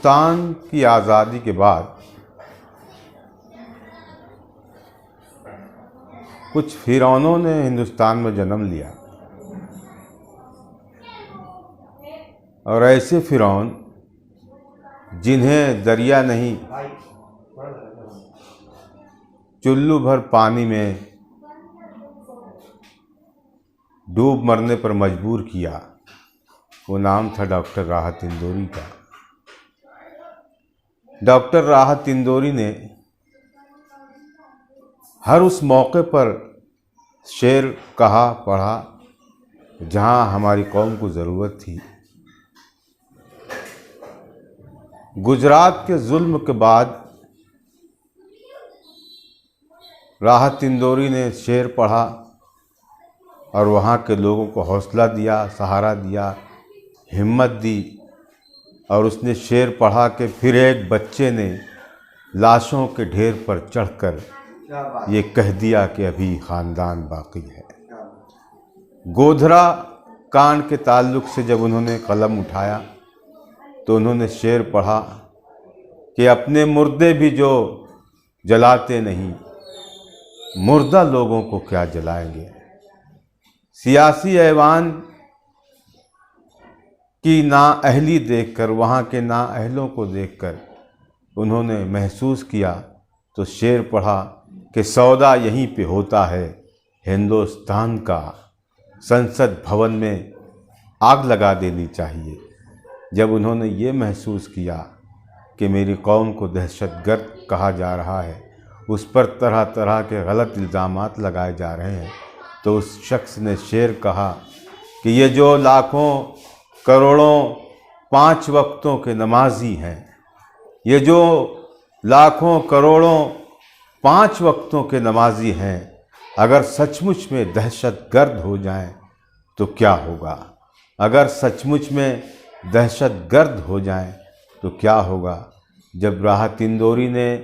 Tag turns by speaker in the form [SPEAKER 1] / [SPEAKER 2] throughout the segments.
[SPEAKER 1] हिंदुस्तान की आज़ादी के बाद कुछ फिरौनों ने हिंदुस्तान में जन्म लिया और ऐसे फिरौन जिन्हें दरिया नहीं चुल्लू भर पानी में डूब मरने पर मजबूर किया, वो नाम था डॉक्टर राहत इंदौरी का। डॉक्टर राहत इंदौरी ने हर उस मौके पर शेर कहा पढ़ा जहां हमारी कौम को ज़रूरत थी। गुजरात के जुल्म के बाद राहत इंदौरी ने शेर पढ़ा और वहाँ के लोगों को हौसला दिया, सहारा दिया, हिम्मत दी। और उसने शेर पढ़ा कि फिर एक बच्चे ने लाशों के ढेर पर चढ़कर ये कह दिया कि अभी ख़ानदान बाकी है। गोधरा कांड के ताल्लुक़ से जब उन्होंने कलम उठाया तो उन्होंने शेर पढ़ा कि अपने मुर्दे भी जो जलाते नहीं, मुर्दा लोगों को क्या जलाएंगे। सियासी ऐवान की नाअहली देखकर, वहाँ के नाअहलों को देखकर उन्होंने महसूस किया तो शेर पढ़ा कि सौदा यहीं पे होता है हिंदुस्तान का, संसद भवन में आग लगा देनी चाहिए। जब उन्होंने ये महसूस किया कि मेरी कौम को दहशतगर्द कहा जा रहा है, उस पर तरह तरह के गलत इल्ज़ामात लगाए जा रहे हैं, तो उस शख्स ने शेर कहा कि ये जो लाखों करोड़ों 5 वक्तों के नमाजी हैं, ये जो लाखों करोड़ों 5 वक्तों के नमाजी हैं, अगर सचमुच में दहशतगर्द हो जाएं तो क्या होगा। अगर सचमुच में दहशतगर्द हो जाएं तो क्या होगा। जब राहत इंदौरी ने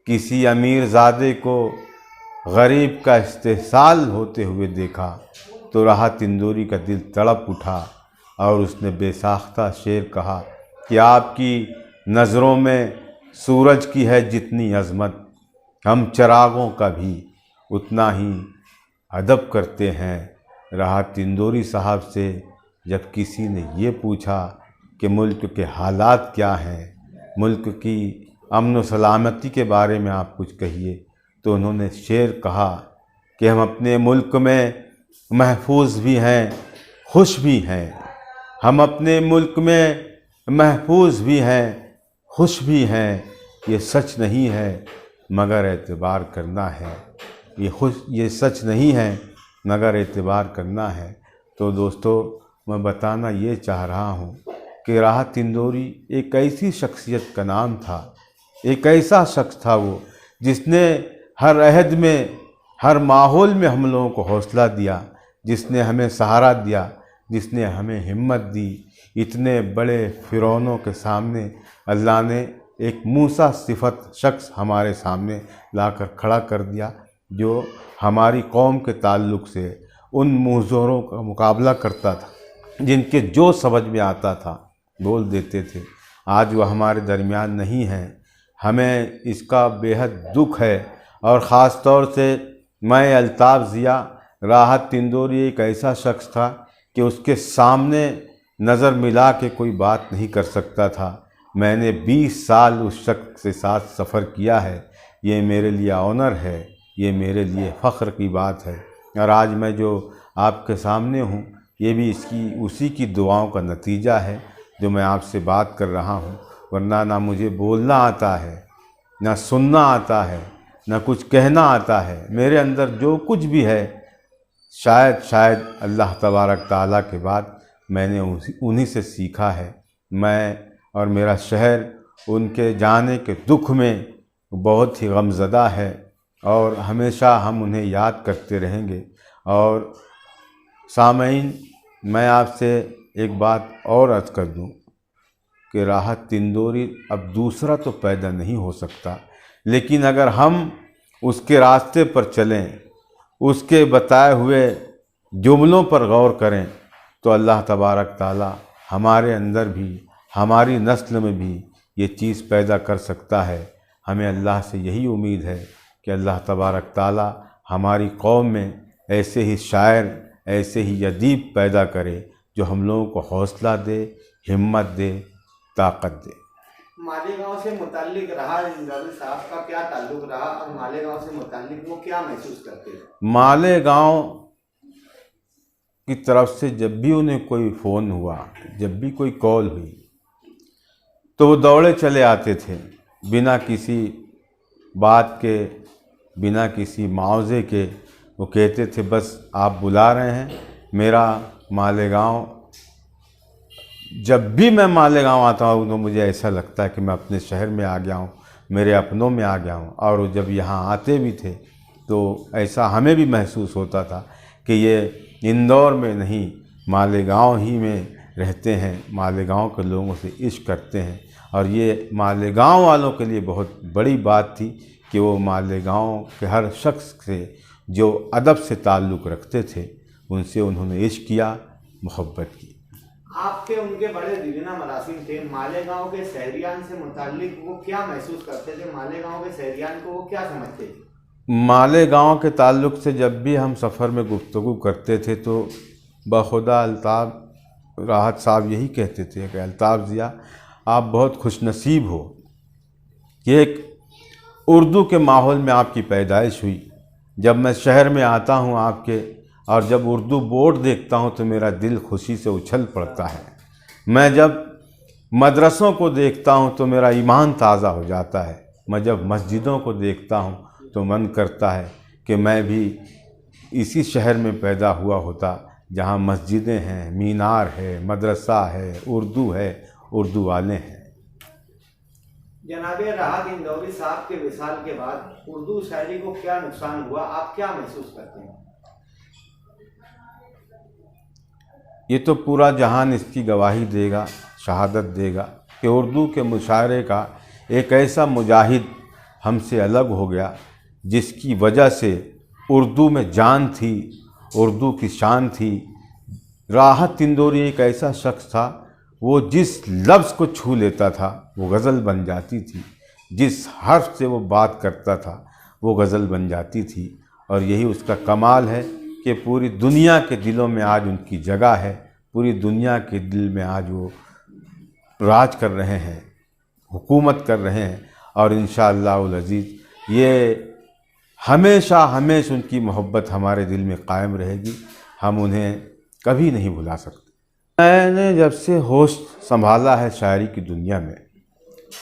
[SPEAKER 1] किसी अमीरज़ादे को गरीब का इस्तेहसाल होते हुए देखा तो राहत इंदौरी का दिल तड़प उठा और उसने बेसाख्ता शेर कहा कि आपकी नज़रों में सूरज की है जितनी अज़मत, हम चरागों का भी उतना ही अदब करते हैं। राहत इंदौरी साहब से जब किसी ने ये पूछा कि मुल्क के हालात क्या हैं, मुल्क की अमन व सलामती के बारे में आप कुछ कहिए, तो उन्होंने शेर कहा कि हम अपने मुल्क में महफूज भी हैं, खुश भी हैं। हम अपने मुल्क में महफूज भी हैं, खुश भी हैं। ये सच नहीं है मगर एतबार करना है। ये सच नहीं है मगर एतबार करना है। तो दोस्तों, मैं बताना ये चाह रहा हूँ कि राहत इंदौरी एक ऐसी शख्सियत का नाम था, एक ऐसा शख्स था वो जिसने हर अहद में, हर माहौल में हम लोगों को हौसला दिया, जिसने हमें सहारा दिया, जिसने हमें हिम्मत दी। इतने बड़े फिरौनों के सामने अल्लाह ने एक मूसा सिफत शख्स हमारे सामने लाकर खड़ा कर दिया, जो हमारी कौम के ताल्लुक़ से उन मुज़ोरों का मुकाबला करता था, जिनके जो समझ में आता था बोल देते थे। आज वह हमारे दरमियान नहीं है, हमें इसका बेहद दुख है। और ख़ास तौर से मैं अल्ताफ़ ज़िया, राहत इंदौरी एक ऐसा शख्स था कि उसके सामने नज़र मिला के कोई बात नहीं कर सकता था। मैंने 20 साल उस शख्स के साथ सफ़र किया है। ये मेरे लिए ऑनर है, ये मेरे लिए फ़ख्र की बात है। और आज मैं जो आपके सामने हूँ, ये भी उसी की दुआओं का नतीजा है जो मैं आपसे बात कर रहा हूँ। वरना ना मुझे बोलना आता है, ना सुनना आता है, ना कुछ कहना आता है। मेरे अंदर जो कुछ भी है, शायद अल्लाह तबारक ताला के बाद मैंने उन्हीं से सीखा है। मैं और मेरा शहर उनके जाने के दुख में बहुत ही गमज़दा है और हमेशा हम उन्हें याद करते रहेंगे। और सामईन, मैं आपसे एक बात और अर्ज़ कर दूं कि राहत इंदौरी अब दूसरा तो पैदा नहीं हो सकता, लेकिन अगर हम उसके रास्ते पर चलें, उसके बताए हुए जुमलों पर गौर करें, तो अल्लाह तबारक ताला हमारे अंदर भी, हमारी नस्ल में भी ये चीज़ पैदा कर सकता है। हमें अल्लाह से यही उम्मीद है कि अल्लाह तबारक ताला हमारी कौम में ऐसे ही शायर, ऐसे ही अदीब पैदा करे जो हम लोगों को हौसला दे, हिम्मत दे, ताकत दे।
[SPEAKER 2] मालेगांव से मुताल्लिक रहा इंदौरी साहब का क्या ताल्लुक रहा और मालेगांव से मुताल्लिक वो क्या महसूस करते थे?
[SPEAKER 1] मालेगांव की तरफ से जब भी उन्हें कोई फ़ोन हुआ, जब भी कोई कॉल हुई, तो वो दौड़े चले आते थे, बिना किसी बात के, बिना किसी मुआवजे के। वो कहते थे बस आप बुला रहे हैं, मेरा मालेगांव, जब भी मैं मालेगांव आता हूँ तो मुझे ऐसा लगता है कि मैं अपने शहर में आ गया हूँ, मेरे अपनों में आ गया हूँ। और वो जब यहाँ आते भी थे तो ऐसा हमें भी महसूस होता था कि ये इंदौर में नहीं, मालेगांव ही में रहते हैं, मालेगांव के लोगों से इश्क करते हैं। और ये मालेगांव वालों के लिए बहुत बड़ी बात थी कि वो मालेगांव के हर शख्स से जो अदब से ताल्लुक़ रखते थे, उनसे उन्होंने इश्क किया, मोहब्बत की।
[SPEAKER 2] आपके उनके बड़े दीवाना मरासिम थे। मालेगांव के शहरियान से मुताल्लिक वो क्या महसूस करते थे? मालेगांव के शहरियान को वो क्या समझते थे?
[SPEAKER 1] मालेगांव के ताल्लुक़ से जब भी हम सफ़र में गुफ्तगू करते थे तो बखुदा अल्ताफ़ राहत साहब यही कहते थे कि अल्ताफ़ ज़िया, आप बहुत खुशनसीब हो कि एक उर्दू के माहौल में आपकी पैदाइश हुई। जब मैं शहर में आता हूँ आपके, और जब उर्दू बोर्ड देखता हूँ तो मेरा दिल खुशी से उछल पड़ता है। मैं जब मदरसों को देखता हूँ तो मेरा ईमान ताज़ा हो जाता है। मैं जब मस्जिदों को देखता हूँ तो मन करता है कि मैं भी इसी शहर में पैदा हुआ होता जहाँ मस्जिदें हैं, मीनार है, मदरसा है, उर्दू है, उर्दू वाले हैं।
[SPEAKER 2] जनाबे राहत इंदौरी साहब के विसाल के बाद उर्दू शायरी को क्या नुकसान हुआ, आप क्या महसूस करते हैं?
[SPEAKER 1] ये तो पूरा जहान इसकी गवाही देगा, शहादत देगा कि उर्दू के मुशायरे का एक ऐसा मुजाहिद हमसे अलग हो गया जिसकी वजह से उर्दू में जान थी, उर्दू की शान थी। राहत इंदौरी एक ऐसा शख्स था, वो जिस लफ्ज़ को छू लेता था वो गज़ल बन जाती थी, जिस हर्फ से वो बात करता था वो गज़ल बन जाती थी। और यही उसका कमाल है कि पूरी दुनिया के दिलों में आज उनकी जगह है, पूरी दुनिया के दिल में आज वो राज कर रहे हैं, हुकूमत कर रहे हैं। और इंशाअल्लाहुल अज़ीज़ ये हमेशा हमेशा उनकी मोहब्बत हमारे दिल में कायम रहेगी, हम उन्हें कभी नहीं भुला सकते। मैंने जब से होश संभाला है शायरी की दुनिया में,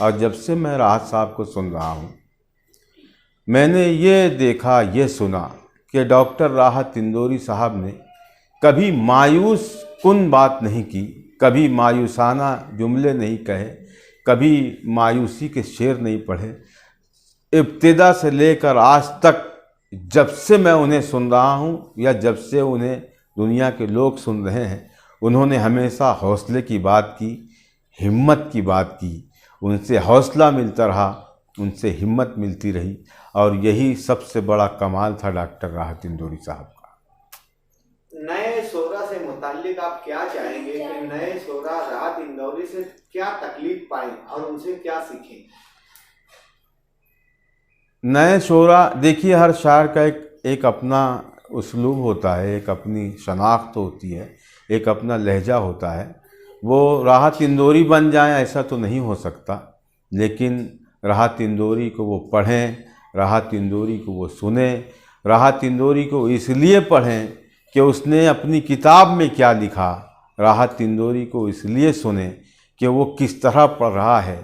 [SPEAKER 1] और जब से मैं राहत साहब को सुन रहा हूँ, मैंने ये देखा, ये सुना कि डॉक्टर राहत इंदौरी साहब ने कभी मायूस कुन बात नहीं की, कभी मायूसाना जुमले नहीं कहे, कभी मायूसी के शेर नहीं पढ़े। इब्तिदा से लेकर आज तक जब से मैं उन्हें सुन रहा हूँ या जब से उन्हें दुनिया के लोग सुन रहे हैं, उन्होंने हमेशा हौसले की बात की, हिम्मत की बात की। उनसे हौसला मिलता रहा, उनसे हिम्मत मिलती रही, और यही सबसे बड़ा कमाल था डॉक्टर राहत इंदौरी साहब का।
[SPEAKER 2] नए शोरा से मुताल्लिक आप क्या चाहेंगे कि नए शोरा राहत इंदौरी से क्या तकलीफ पाएं और उनसे क्या सीखें?
[SPEAKER 1] नए शोरा, देखिए हर शायर का एक अपना उसलूब होता है, एक अपनी शनाख्त होती है, एक अपना लहजा होता है। वो राहत इंदौरी बन जाए ऐसा तो नहीं हो सकता, लेकिन राहत इंदौरी को वो पढ़ें, राहत इंदौरी को वो सुने, राहत इंदौरी को इसलिए पढ़ें कि उसने अपनी किताब में क्या लिखा, राहत इंदौरी को इसलिए सुने कि वो किस तरह पढ़ रहा है,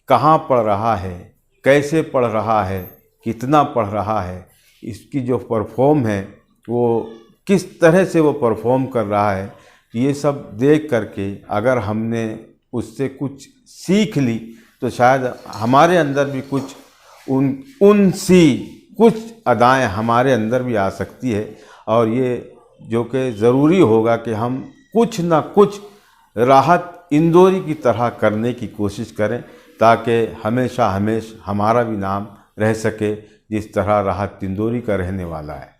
[SPEAKER 1] कहाँ पढ़ रहा है, कैसे पढ़ रहा है, कितना पढ़ रहा है, इसकी जो परफॉर्म है वो किस तरह से वो परफॉर्म कर रहा है। ये सब देख करके अगर हमने उससे कुछ सीख ली तो शायद हमारे अंदर भी कुछ उनसी कुछ अदाएँ हमारे अंदर भी आ सकती है। और ये जो कि ज़रूरी होगा कि हम कुछ ना कुछ राहत इंदौरी की तरह करने की कोशिश करें, ताकि हमेशा हमेशा हमारा भी नाम रह सके जिस तरह राहत इंदौरी का रहने वाला है।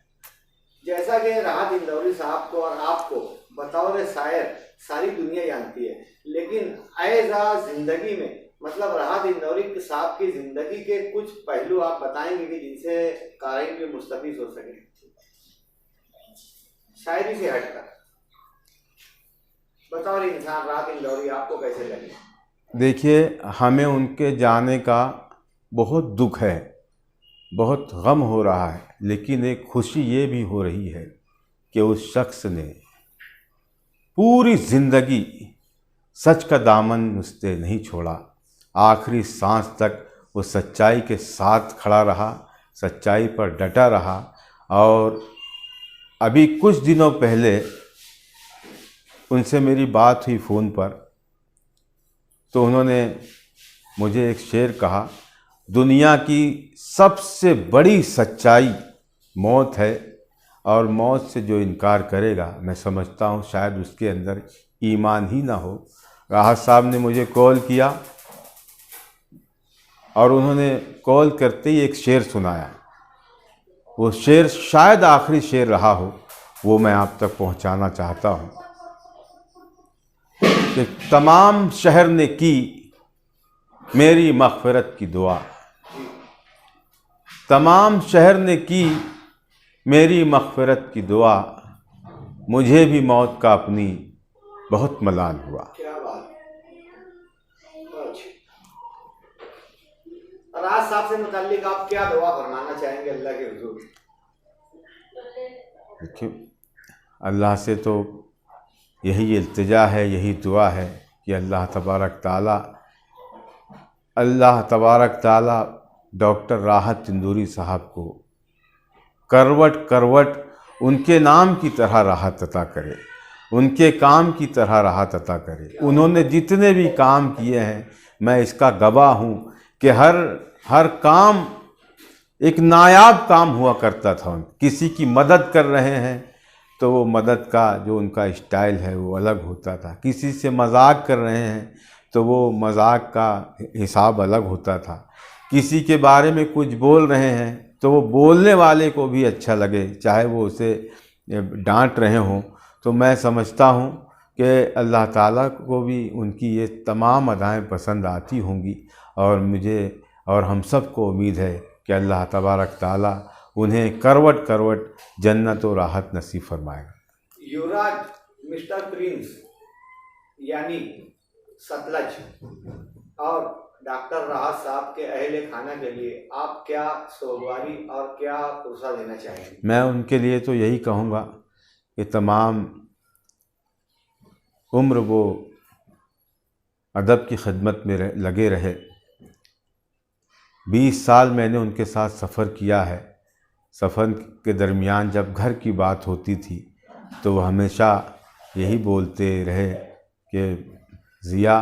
[SPEAKER 2] जैसा कि राहत इंदौरी साहब को और आपको बतौर शायर सारी दुनिया जानती है, लेकिन ऐज़ा ज़िंदगी में मतलब राहत इंदौरी साहब की जिंदगी के कुछ पहलू आप बताएंगे कि जिनसे क़ारीन भी मुस्तफीज हो सके, शायरी से हटकर बतौर इंसान राहत इंदौरी आपको कैसे लगे?
[SPEAKER 1] देखिए, हमें उनके जाने का बहुत दुख है, बहुत गम हो रहा है, लेकिन एक खुशी ये भी हो रही है कि उस शख्स ने पूरी ज़िंदगी सच का दामन उसने नहीं छोड़ा। आखिरी सांस तक वो सच्चाई के साथ खड़ा रहा, सच्चाई पर डटा रहा। और अभी कुछ दिनों पहले उनसे मेरी बात हुई फ़ोन पर, तो उन्होंने मुझे एक शेर कहा, दुनिया की सबसे बड़ी सच्चाई मौत है, और मौत से जो इनकार करेगा, मैं समझता हूँ शायद उसके अंदर ईमान ही ना हो। राहत साहब ने मुझे कॉल किया और उन्होंने कॉल करते ही एक शेर सुनाया। वो शेर शायद आखिरी शेर रहा हो, वो मैं आप तक पहुंचाना चाहता हूं कि तमाम शहर ने की मेरी मग़फ़िरत की दुआ, तमाम शहर ने की मेरी मग़फ़िरत की दुआ, मुझे भी मौत का अपनी बहुत मलाल हुआ।
[SPEAKER 2] क्या बात। राहत साहब से मुताल्लिक आप क्या दुआ फरमाना चाहेंगे अल्लाह के हुजूर?
[SPEAKER 1] देखिए, अल्लाह से तो यही इल्तिजा है, यही दुआ है कि अल्लाह तबारक ताला डॉक्टर राहत इंदौरी साहब को करवट करवट उनके नाम की तरह राहत अता करे, उनके काम की तरह राहत अता करे। उन्होंने जितने भी काम किए हैं, मैं इसका गवाह हूँ कि हर काम एक नायाब काम हुआ करता था। किसी की मदद कर रहे हैं तो वो मदद का जो उनका स्टाइल है वो अलग होता था। किसी से मजाक कर रहे हैं तो वो मजाक का हिसाब अलग होता था। किसी के बारे में कुछ बोल रहे हैं तो वो बोलने वाले को भी अच्छा लगे, चाहे वो उसे डांट रहे हों। तो मैं समझता हूँ कि अल्लाह ताला को भी उनकी ये तमाम अदाएँ पसंद आती होंगी, और मुझे और हम सब को उम्मीद है कि अल्लाह तबारक ताला उन्हें करवट करवट जन्नत और राहत नसीब फरमाएगा।
[SPEAKER 2] युवराज मिस्टर प्रिंस यानी सतलज और डॉक्टर राहत साहब के अहले खाना के लिए आप क्या सोगवारी और क्या पुरसा देना चाहेंगे?
[SPEAKER 1] मैं उनके लिए तो यही कहूँगा कि तमाम उम्र वो अदब की खिदमत में लगे रहे। 20 साल मैंने उनके साथ सफ़र किया है। सफ़र के दरमियान जब घर की बात होती थी तो वो हमेशा यही बोलते रहे कि ज़िया,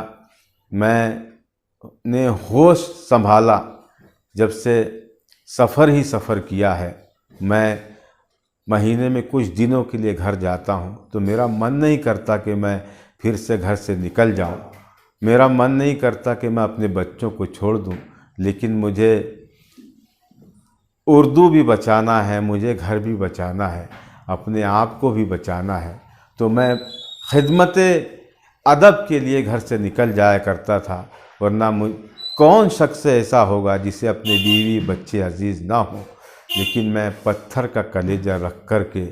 [SPEAKER 1] मैंने होश संभाला जब से सफ़र ही सफ़र किया है। मैं महीने में कुछ दिनों के लिए घर जाता हूँ तो मेरा मन नहीं करता कि मैं फिर से घर से निकल जाऊँ। मेरा मन नहीं करता कि मैं अपने बच्चों को छोड़ दूँ, लेकिन मुझे उर्दू भी बचाना है, मुझे घर भी बचाना है, अपने आप को भी बचाना है। तो मैं खिदमत अदब के लिए घर से निकल जाया करता था, वरना कौन शख्स ऐसा होगा जिसे अपने बीवी बच्चे अजीज़ ना हो। लेकिन मैं पत्थर का कलेजा रख कर के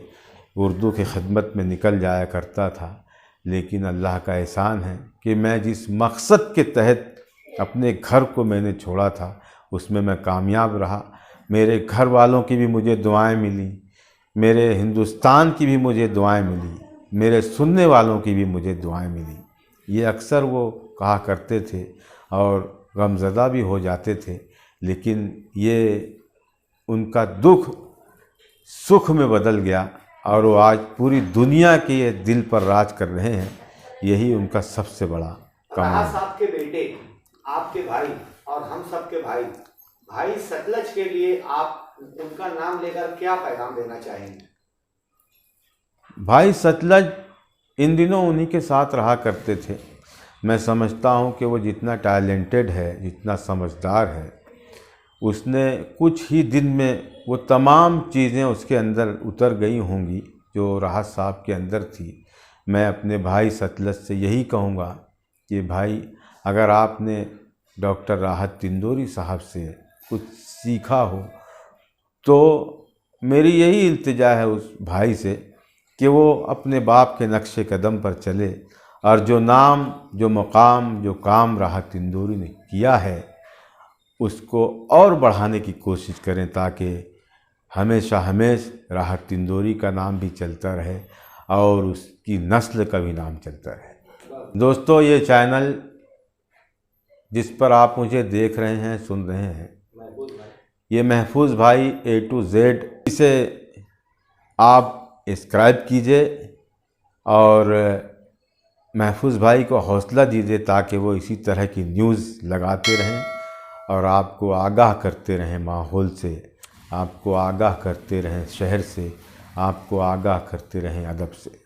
[SPEAKER 1] उर्दू की खिदमत में निकल जाया करता था। लेकिन अल्लाह का एहसान है कि मैं जिस मकसद के तहत अपने घर को मैंने छोड़ा था उसमें मैं कामयाब रहा। मेरे घर वालों की भी मुझे दुआएं मिली, मेरे हिंदुस्तान की भी मुझे दुआएं मिली, मेरे सुनने वालों की भी मुझे दुआएं मिली। ये अक्सर वो कहा करते थे और गमज़दा भी हो जाते थे, लेकिन ये उनका दुख सुख में बदल गया और वो आज पूरी दुनिया के दिल पर राज कर रहे हैं। यही उनका सबसे बड़ा कमाल
[SPEAKER 2] राहत
[SPEAKER 1] है।
[SPEAKER 2] साहब के बेटे, आपके भाई और हम सब के भाई सतलज के लिए आप उनका नाम लेकर क्या पैगाम देना चाहेंगे?
[SPEAKER 1] भाई सतलज इन दिनों उन्हीं के साथ रहा करते थे। मैं समझता हूँ कि वो जितना टैलेंटेड है, जितना समझदार है, उसने कुछ ही दिन में वो तमाम चीज़ें उसके अंदर उतर गई होंगी जो राहत साहब के अंदर थी। मैं अपने भाई सतलज से यही कहूँगा कि भाई, अगर आपने डॉक्टर राहत तिंदोरी साहब से कुछ सीखा हो, तो मेरी यही इल्तिजा है उस भाई से कि वो अपने बाप के नक्शे कदम पर चले और जो नाम, जो मकाम, जो काम राहत तिंदोरी ने किया है उसको और बढ़ाने की कोशिश करें, ताकि हमेशा राहत तिंदोरी का नाम भी चलता रहे और उसकी नस्ल का भी नाम चलता रहे। दोस्तों, ये चैनल जिस पर आप मुझे देख रहे हैं, सुन रहे हैं, ये महफूज भाई A to Z, इसे आप सब्सक्राइब कीजिए और महफूज भाई को हौसला दीजिए ताकि वो इसी तरह की न्यूज़ लगाते रहें और आपको आगाह करते रहें माहौल से, आपको आगाह करते रहें शहर से, आपको आगाह करते रहें अदब से।